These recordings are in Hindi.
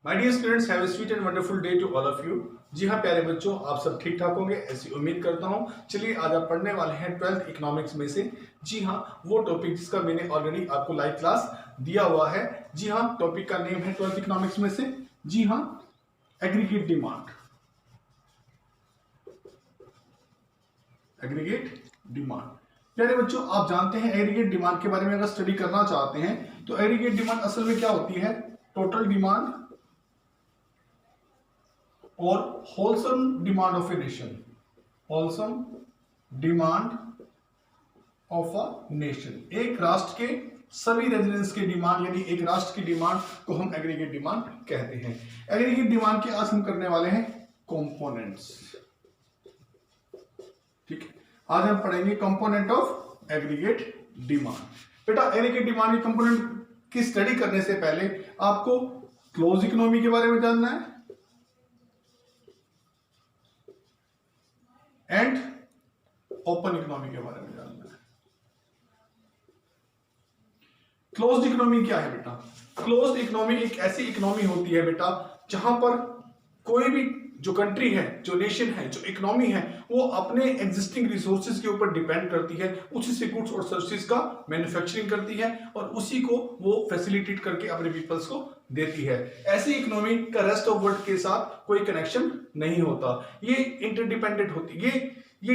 My dear students, have a sweet and wonderful day to all of you. जी हाँ प्यारे बच्चों, आप सब ठीक ठाक होंगे ऐसी उम्मीद करता हूँ। चलिए आज आप पढ़ने वाले हैं 12th इकोनॉमिक्स में से। जी हाँ, वो टॉपिक जिसका मैंने ऑलरेडी आपको लाइव क्लास दिया हुआ है। जी हाँ, टॉपिक का नेम है 12th इकोनॉमिक्स में से। जी हाँ, एग्रीगेट डिमांड। एग्रीगेट डिमांड प्यारे बच्चों, आप जानते हैं एग्रीगेट डिमांड के बारे में अगर स्टडी करना चाहते हैं तो एग्रीगेट डिमांड असल में क्या होती है? टोटल डिमांड और wholesome demand of a nation. Wholesome demand of a nation, एक राष्ट्र के सभी रेजिडेंट्स के डिमांड, यानी एक राष्ट्र की डिमांड को हम एग्रीगेट डिमांड कहते हैं। एग्रीगेट डिमांड के आज हम करने वाले हैं कंपोनेंट्स। ठीक है, आज हम पढ़ेंगे कंपोनेंट ऑफ एग्रीगेट डिमांड। बेटा, एग्रीगेट डिमांड के कंपोनेंट की स्टडी करने से पहले आपको क्लोज इकोनॉमी के बारे में जानना है एंड ओपन इकोनॉमी के बारे में जानना है। क्लोज्ड इकोनॉमी क्या है बेटा? क्लोज्ड इकोनॉमी एक ऐसी इकोनॉमी होती है बेटा जहां पर कोई भी जो कंट्री है, जो नेशन है, जो इकोनॉमी है, वो अपने एग्जिस्टिंग रिसोर्सेज के ऊपर डिपेंड करती है, उसी से गुड्स और सर्विसेज का मैन्युफैक्चरिंग करती है और उसी को वो फैसिलिटेट करके अपने पीपल्स को देती है। ऐसी इकोनॉमी का रेस्ट ऑफ वर्ल्ड के साथ कोई कनेक्शन नहीं होता। ये इंटरडिपेंडेंट होती है, ये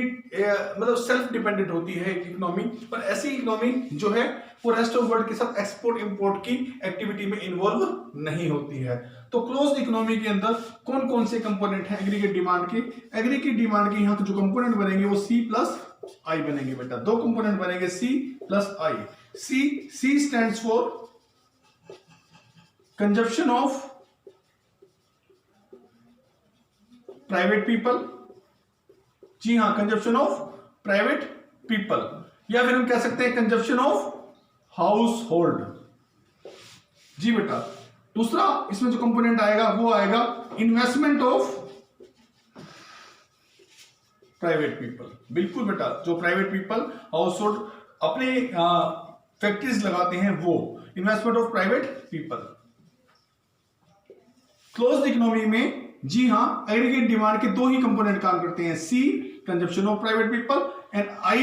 मतलब सेल्फ डिपेंडेंट होती है इकोनॉमी। पर ऐसी इकोनॉमी जो है वो रेस्ट ऑफ वर्ल्ड के साथ एक्सपोर्ट इंपोर्ट की एक्टिविटी में इन्वॉल्व नहीं होती है। तो क्लोज्ड इकोनॉमी के अंदर कौन कौन से कंपोनेंट हैं एग्रीगेट डिमांड के? एग्रीगेट डिमांड के यहाँ जो कंपोनेंट बनेंगे वो C प्लस I बनेंगे बेटा। दो कंपोनेंट बनेंगे C plus I। C stands for consumption of private people. जी हाँ, कंजप्शन ऑफ प्राइवेट पीपल, या फिर हम कह सकते हैं कंजप्शन ऑफ हाउस होल्ड। जी बेटा, दूसरा इसमें जो कंपोनेंट आएगा वो आएगा इन्वेस्टमेंट ऑफ प्राइवेट पीपल। बिल्कुल बेटा, जो प्राइवेट पीपल हाउस होल्ड अपने फैक्ट्रीज लगाते हैं वो investment of private people. Closed economy में जी हाँ, एग्रीगेट डिमांड के दो ही कंपोनेंट काम करते हैं, C consumption of private people and I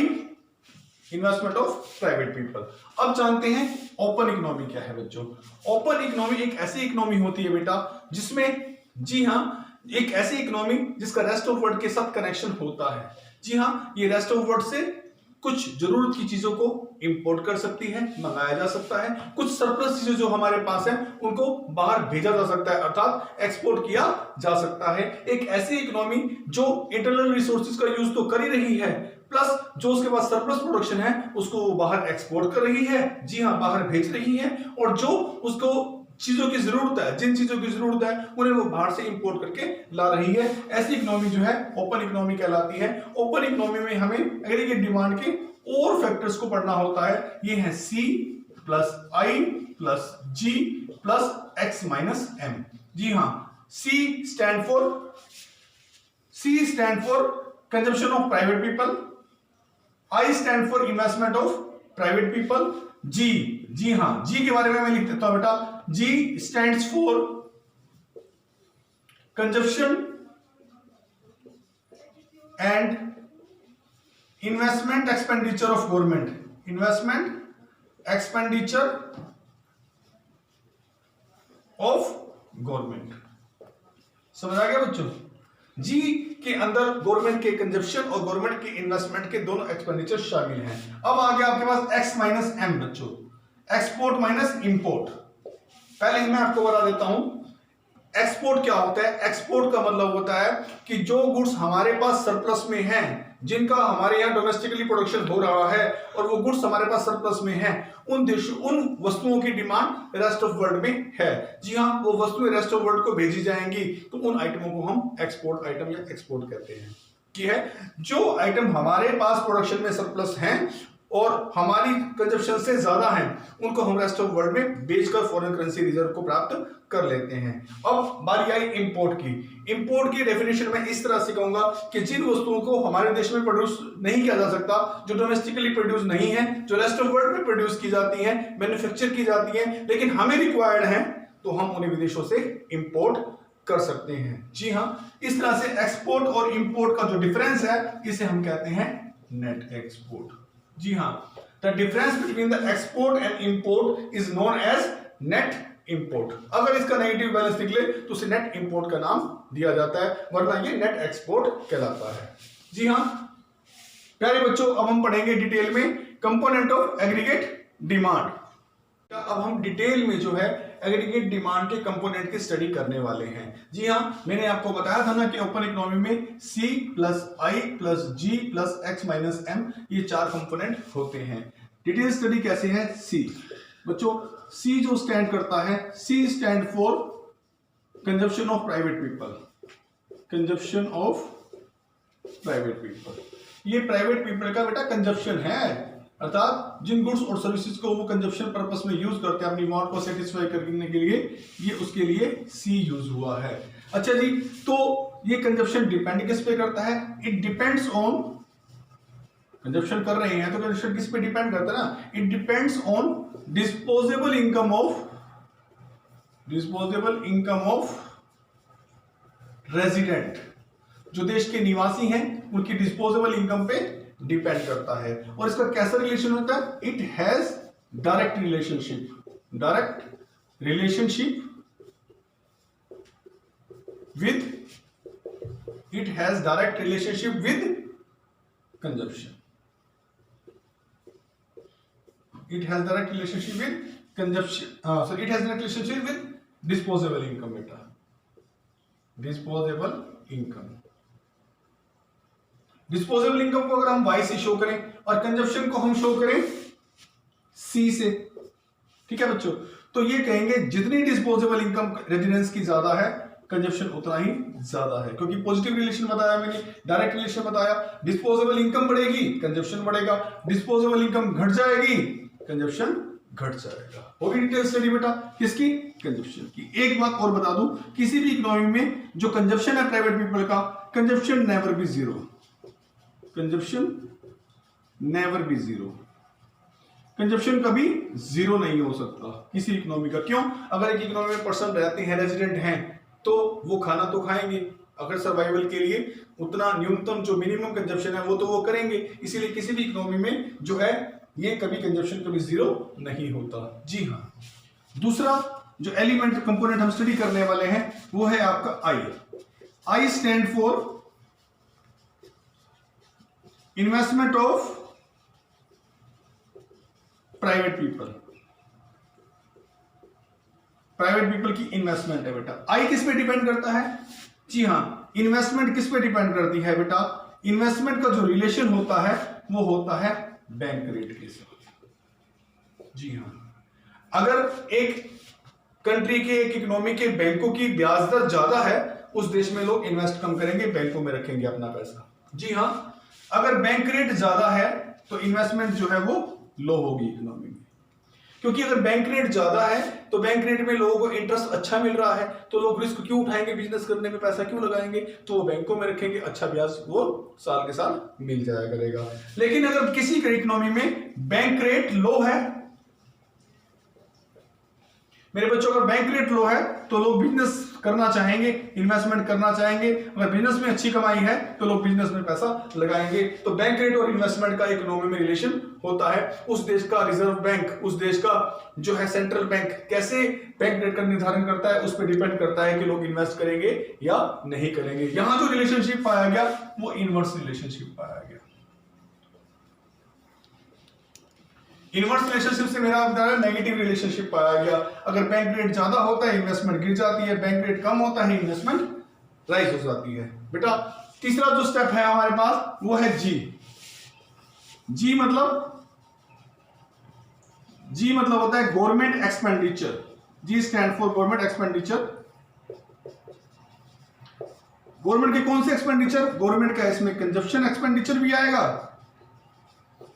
investment of private people. अब जानते हैं ओपन इकोनॉमी क्या है बच्चों। ओपन इकोनॉमी एक ऐसी इकोनॉमी होती है बेटा जिसमें जी हाँ, एक ऐसी इकोनॉमी जिसका रेस्ट ऑफ वर्ल्ड के साथ कनेक्शन होता है। जी हाँ, ये रेस्ट ऑफ वर्ल्ड से कुछ जरूरत की चीजों को इंपोर्ट कर सकती है, मंगाया जा सकता है। कुछ सरप्लस चीजें जो हमारे पास है उनको बाहर भेजा जा सकता है, अर्थात एक्सपोर्ट किया जा सकता है। एक ऐसी इकोनॉमी जो इंटरनल रिसोर्सेज का यूज तो कर ही रही है, प्लस जो उसके पास सरप्लस प्रोडक्शन है उसको वो बाहर एक्सपोर्ट कर रही है। जी हाँ, बाहर भेज रही है। और जो उसको चीजों की जरूरत है, जिन चीजों की जरूरत है उन्हें वो बाहर से इंपोर्ट करके ला रही है। ऐसी इकोनॉमी जो है ओपन इकोनॉमी कहलाती है। ओपन इकोनॉमी में हमें एग्रीगेट डिमांड के और फैक्टर्स को पढ़ना होता है। ये है C plus I plus G plus X minus M। जी हाँ, C stand for consumption of private people, I stand for investment of private people, जी हाँ, G के बारे में मैं लिख देता हूं बेटा। G stands for consumption and investment expenditure of government. Investment expenditure of government. समझ आ गया बच्चों? जी के अंदर गवर्नमेंट के कंजप्शन और गवर्नमेंट के इन्वेस्टमेंट के दोनों एक्सपेंडिचर शामिल हैं। अब आ गया आपके पास X माइनस M बच्चों, एक्सपोर्ट माइनस इंपोर्ट। पहले मैं आपको बता देता हूं एक्सपोर्ट क्या होता है। एक्सपोर्ट का मतलब होता है कि जो गुड्स हमारे पास सरप्लस में हैं, जिनका हमारे यहाँ डोमेस्टिकली प्रोडक्शन हो रहा है और वो गुड्स हमारे पास सरप्लस में हैं, उन देशों, उन वस्तुओं की डिमांड रेस्ट ऑफ वर्ल्ड में है। जी हाँ, वो वस्तुएं रेस्ट ऑफ वर्ल्ड को भेजी जाएंगी तो उन आइटमों को हम एक्सपोर्ट आइटम या एक्सपोर्ट कहते हैं। कि है जो आइटम हमारे पास प्रोडक्शन में सरप्लस हैं और हमारी कंजप्शन से ज्यादा हैं, उनको हम रेस्ट ऑफ वर्ल्ड में बेचकर फॉरेन करेंसी रिजर्व को प्राप्त कर लेते हैं। अब बारी आई इंपोर्ट की। इंपोर्ट की डेफिनेशन मैं इस तरह से कहूंगा कि जिन वस्तुओं को हमारे देश में प्रोड्यूस नहीं किया जा सकता, जो डोमेस्टिकली प्रोड्यूस नहीं है, जो रेस्ट ऑफ वर्ल्ड में प्रोड्यूस की जाती है, मैन्युफैक्चर की जाती है, लेकिन हमें रिक्वायर्ड है तो हम उन्हें विदेशों से इंपोर्ट कर सकते हैं। जी हाँ, इस तरह से एक्सपोर्ट और इंपोर्ट का जो डिफरेंस है इसे हम कहते हैं नेट एक्सपोर्ट। जी हाँ, the difference between the export and import is known as net import. अगर इसका नेगेटिव बैलेंस निकले तो उसे नेट इंपोर्ट का नाम दिया जाता है, वरना ये नेट एक्सपोर्ट कहलाता है। जी हाँ प्यारे बच्चों, अब हम पढ़ेंगे डिटेल में कंपोनेंट ऑफ एग्रीगेट डिमांड। अब हम डिटेल में जो है एग्रीगेट डिमांड के कंपोनेंट की स्टडी करने वाले हैं। जी हाँ, मैंने आपको बताया था ना कि ओपन इकोनॉमी में C plus I plus G plus X minus M ये 4 कंपोनेंट होते हैं। डिटेल स्टडी कैसे है? C बच्चों, C जो स्टैंड करता है, C stand for consumption of private people. Consumption of private people, ये प्राइवेट पीपल का बेटा कंजप्शन है, अर्थात जिन गुड्स और सर्विसेज को वो कंजप्शन पर्पस में यूज करते हैं अपनी डिमांड को सेटिस्फाई करने के लिए, ये उसके लिए सी यूज हुआ है। अच्छा जी, तो ये कंजप्शन डिपेंड किस पे करता है? इट डिपेंड्स ऑन, कंजप्शन कर रहे हैं तो कंजप्शन किस पे डिपेंड करता है ना? It depends on disposable income of resident. जो देश के निवासी हैं उनकी डिस्पोजेबल इनकम पे डिपेंड करता है। और इसका कैसा रिलेशन होता है? It has direct relationship with consumption. It has direct relationship with consumption, sorry, it has direct relationship with disposable income. बेटा डिस्पोजेबल इनकम को अगर हम Y से शो करें और कंजप्शन को हम शो करें C से, ठीक है बच्चों, तो ये कहेंगे जितनी डिस्पोजेबल इनकम रेजिडेंस की ज्यादा है, कंजप्शन उतना ही ज्यादा है। क्योंकि पॉजिटिव रिलेशन बताया मैंने, डायरेक्ट रिलेशन बताया, डिस्पोजेबल इनकम बढ़ेगी कंजप्शन बढ़ेगा, डिस्पोजेबल इनकम घट जाएगी कंजप्शन घट जाएगा। होगी डिटेल स्टडी बेटा किसकी? कंजप्शन की। एक बात और बता दूं, किसी भी इकोनॉमी में जो कंजप्शन है प्राइवेट पीपल का, consumption never be zero. Consumption कभी जीरो नहीं हो सकता किसी इकोनॉमी का। क्यों? अगर एक इकोनॉमी में पर्सन रहते हैं, रेजिडेंट हैं, तो वो खाना तो खाएंगे, अगर सर्वाइवल के लिए उतना न्यूनतम जो मिनिमम कंजप्शन है वो तो वो करेंगे। इसीलिए किसी भी इकोनॉमी में जो है ये कभी कंजप्शन कभी जीरो नहीं होता। जी हाँ, दूसरा जो एलिमेंट कंपोनेंट हम स्टडी करने वाले हैं वो है आपका I stand for investment of private people की इन्वेस्टमेंट है बेटा। I किस पे डिपेंड करता है? जी हाँ, इन्वेस्टमेंट किस पे डिपेंड करती है बेटा? इन्वेस्टमेंट का जो रिलेशन होता है वो होता है बैंक रेट के साथ। जी हाँ, अगर एक कंट्री के, एक इकोनॉमी के बैंकों की ब्याज दर ज्यादा है, उस देश में लोग इन्वेस्ट कम करेंगे, बैंकों में रखेंगे अपना पैसा। जी हाँ, अगर बैंक रेट ज्यादा है तो इन्वेस्टमेंट जो है वो लो होगी इकोनॉमी में। क्योंकि अगर बैंक रेट ज्यादा है तो बैंक रेट में लोगों को इंटरेस्ट अच्छा मिल रहा है, तो लोग रिस्क क्यों उठाएंगे, बिजनेस करने में पैसा क्यों लगाएंगे, तो वो बैंकों में रखेंगे, अच्छा ब्याज वो साल के साल मिल जाया करेगा। लेकिन अगर किसी इकोनॉमी में बैंक रेट लो है, मेरे बच्चों, अगर बैंक रेट लो है तो लोग बिजनेस करना चाहेंगे, इन्वेस्टमेंट करना चाहेंगे। अगर बिजनेस में अच्छी कमाई है तो लोग बिजनेस में पैसा लगाएंगे। तो बैंक रेट और इन्वेस्टमेंट का इकोनॉमी में रिलेशन होता है। उस देश का रिजर्व बैंक, उस देश का जो है सेंट्रल बैंक कैसे बैंक रेट का निर्धारण करता है, उस पर डिपेंड करता है कि लोग इन्वेस्ट करेंगे या नहीं करेंगे। यहां जो रिलेशनशिप पाया गया वो इनवर्स रिलेशनशिप पाया गया। इनवर्स रिलेशनशिप से मेरा नेगेटिव रिलेशनशिप पाया गया। अगर बैंक रेट ज्यादा होता है इन्वेस्टमेंट गिर जाती है, बैंक रेट कम होता है इन्वेस्टमेंट राइज हो जाती है। बेटा तीसरा जो स्टेप है हमारे पास वो है जी मतलब होता है government expenditure. G stand for government expenditure. Government के कौन से एक्सपेंडिचर? गवर्नमेंट का इसमें कंजप्शन एक्सपेंडिचर भी आएगा।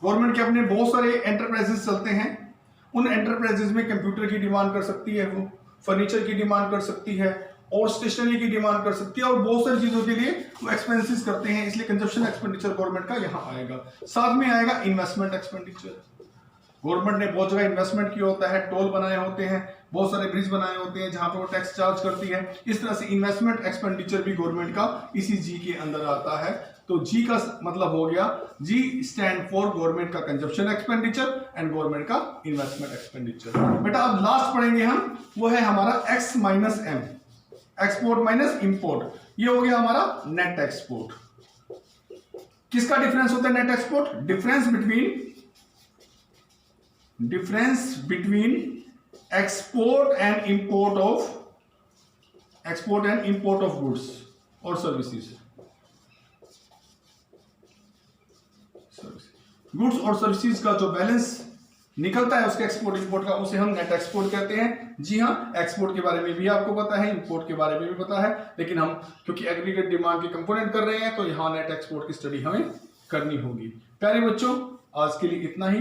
गवर्नमेंट के अपने बहुत सारे एंटरप्राइजेस चलते हैं, उन एंटरप्राइजेस में कंप्यूटर की डिमांड कर सकती है, वो फर्नीचर की डिमांड कर सकती है और स्टेशनरी की डिमांड कर सकती है और बहुत सारी चीजों के लिए वो एक्सपेंसेस करते हैं। इसलिए कंजप्शन एक्सपेंडिचर गवर्नमेंट का यहां आएगा। साथ में आएगा इन्वेस्टमेंट एक्सपेंडिचर। गवर्नमेंट ने बहुत जगह इन्वेस्टमेंट किया होता है, टोल बनाए होते हैं, बहुत सारे ब्रिज बनाए होते हैं जहां पर वो टैक्स चार्ज करती है। इस तरह से इन्वेस्टमेंट एक्सपेंडिचर भी गवर्नमेंट का इसी जी के अंदर आता है। तो जी का मतलब हो गया, जी स्टैंड फॉर गवर्नमेंट का कंजप्शन एक्सपेंडिचर एंड गवर्नमेंट का इन्वेस्टमेंट एक्सपेंडिचर। बेटा अब लास्ट पढ़ेंगे हम, वो है हमारा X minus M, export minus import. ये हो गया हमारा नेट एक्सपोर्ट। किसका डिफरेंस होता है net export? Difference between export and import of goods और सर्विसेज। गुड्स और सर्विसेज का जो बैलेंस निकलता है उसके एक्सपोर्ट इंपोर्ट का, उसे हम नेट एक्सपोर्ट कहते हैं। जी हाँ, एक्सपोर्ट के बारे में भी आपको पता है, इंपोर्ट के बारे में भी पता है, लेकिन हम क्योंकि एग्रीगेट डिमांड के कंपोनेंट कर रहे हैं तो यहाँ नेट एक्सपोर्ट की स्टडी हमें करनी होगी। प्यारे बच्चों, आज के लिए इतना ही।